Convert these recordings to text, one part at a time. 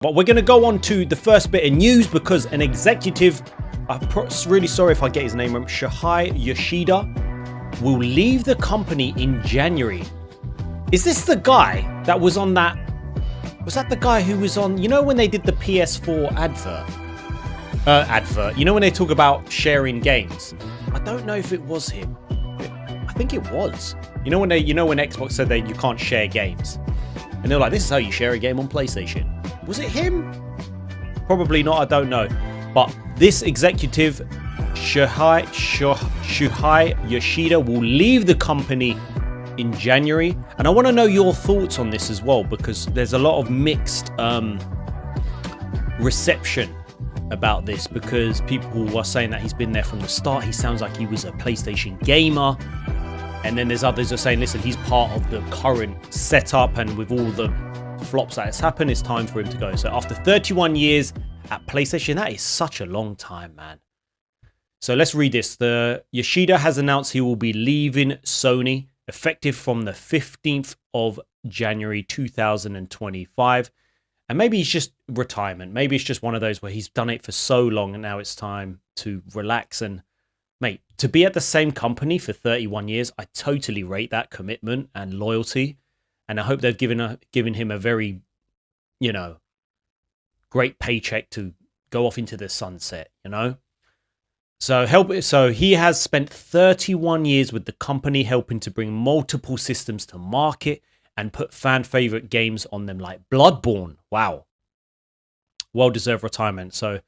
But we're going to go on to the first bit of news because an executive, I'm really sorry if I get his name wrong, Shuhei Yoshida, will leave the company in January. Is this the guy that was on that? Was that the guy who was on, you know, when they did the PS4 advert? You know, when they talk about sharing games? I don't know if it was him. I think it was. You know when Xbox said that you can't share games? And they're like, this is how you share a game on PlayStation. Was it him? Probably not, I don't know. But this executive, Shuhei Yoshida, will leave the company in January. And I want to know your thoughts on this as well, because there's a lot of mixed reception about this, because people are saying that he's been there from the start. He sounds like he was a PlayStation gamer. And then there's others who are saying, listen, he's part of the current setup, and with all the flops that has happened, it's time for him to go. So after 31 years at PlayStation, that is such a long time, man. So let's read this. The Yoshida has announced he will be leaving Sony effective from the 15th of January 2025. And maybe it's just retirement. Maybe it's just one of those where he's done it for so long and now it's time to relax. And mate, to be at the same company for 31 years, I totally rate that commitment and loyalty. And I hope they've given him a very, you know, great paycheck to go off into the sunset, you know? So he has spent 31 years with the company, helping to bring multiple systems to market and put fan favorite games on them like Bloodborne. Wow. Well-deserved retirement. So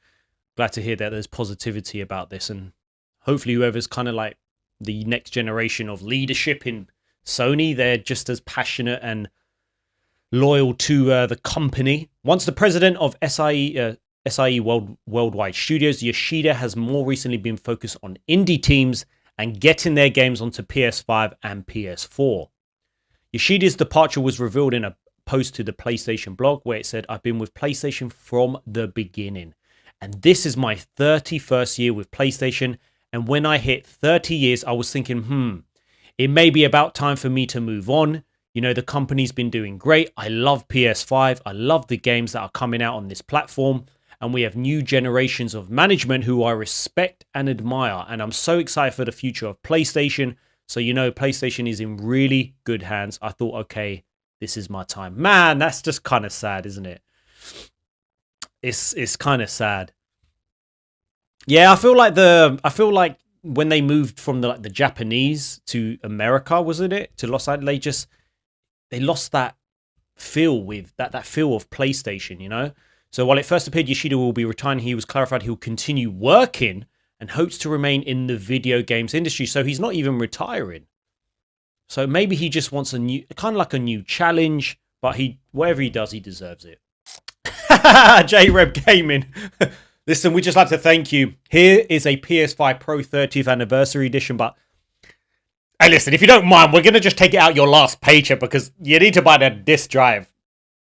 glad to hear that there's positivity about this, and hopefully whoever's kind of like the next generation of leadership in Sony, they're just as passionate and loyal to the company. Once the president of SIE Worldwide Studios, Yoshida has more recently been focused on indie teams and getting their games onto PS5 and PS4. Yoshida's departure was revealed in a post to the PlayStation blog where it said, "I've been with PlayStation from the beginning, and this is my 31st year with PlayStation. And when I hit 30 years, I was thinking, it may be about time for me to move on. You know, the company's been doing great. I love PS5. I love the games that are coming out on this platform. And we have new generations of management who I respect and admire. And I'm so excited for the future of PlayStation. So, you know, PlayStation is in really good hands. I thought, okay, this is my time." Man, that's just kind of sad, isn't it? It's kind of sad. Yeah, I feel like when they moved from the Japanese to America, wasn't it? To Los Angeles, they lost that feel with that feel of PlayStation, you know? So while it first appeared Yoshida will be retiring, he was clarified he'll continue working and hopes to remain in the video games industry. So he's not even retiring. So maybe he just wants a new, kind of like a new challenge, but whatever he does, he deserves it. J-Reb Gaming. Listen, we'd just like to thank you. Here is a PS5 Pro 30th anniversary edition, but hey, listen, if you don't mind, we're going to just take it out your last paycheck because you need to buy that disc drive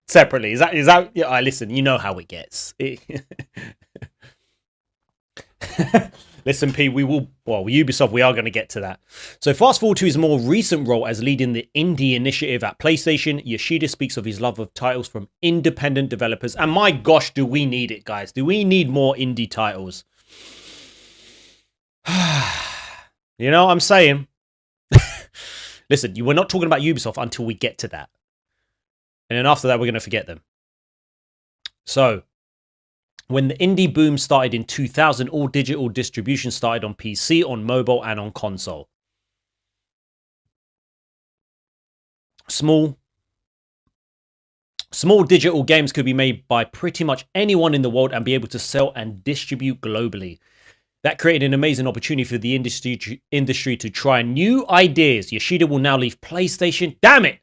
separately. Is that? Yeah, listen, you know how it gets. Listen, P, Ubisoft, we are going to get to that. So fast forward to his more recent role as leading the indie initiative at PlayStation. Yoshida speaks of his love of titles from independent developers. And my gosh, do we need it, guys? Do we need more indie titles? You know what I'm saying? Listen, we're not talking about Ubisoft until we get to that. And then after that, we're going to forget them. So when the indie boom started in 2000, all digital distribution started on PC, on mobile, and on console. Small digital games could be made by pretty much anyone in the world and be able to sell and distribute globally. That created an amazing opportunity for the industry to try new ideas. Yoshida will now leave PlayStation, damn it,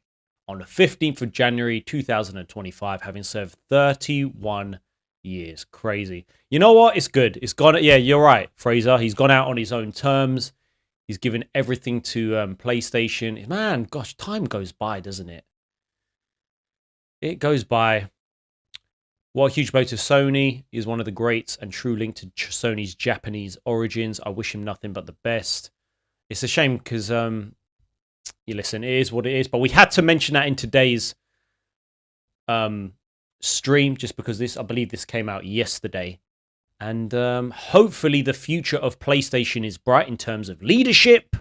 on the 15th of January 2025, having served 31 years. Crazy. You know what? It's good. It's gone. Yeah, you're right, Fraser. He's gone out on his own terms. He's given everything to PlayStation. Man, gosh, time goes by, doesn't it? It goes by. What a huge blow to Sony. He is one of the greats and true link to Sony's Japanese origins. I wish him nothing but the best. It's a shame because, you listen, it is what it is. But we had to mention that in today's stream just because I believe this came out yesterday. And hopefully the future of PlayStation is bright in terms of leadership.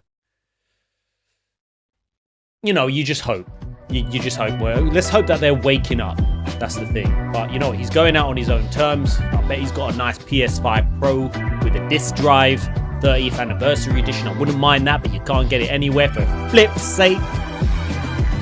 You know, you just hope. You just hope. Well, let's hope that they're waking up. That's the thing. But you know, he's going out on his own terms. I bet he's got a nice PS5 Pro with a disc drive, 30th anniversary edition. I wouldn't mind that, but you can't get it anywhere for flip's sake.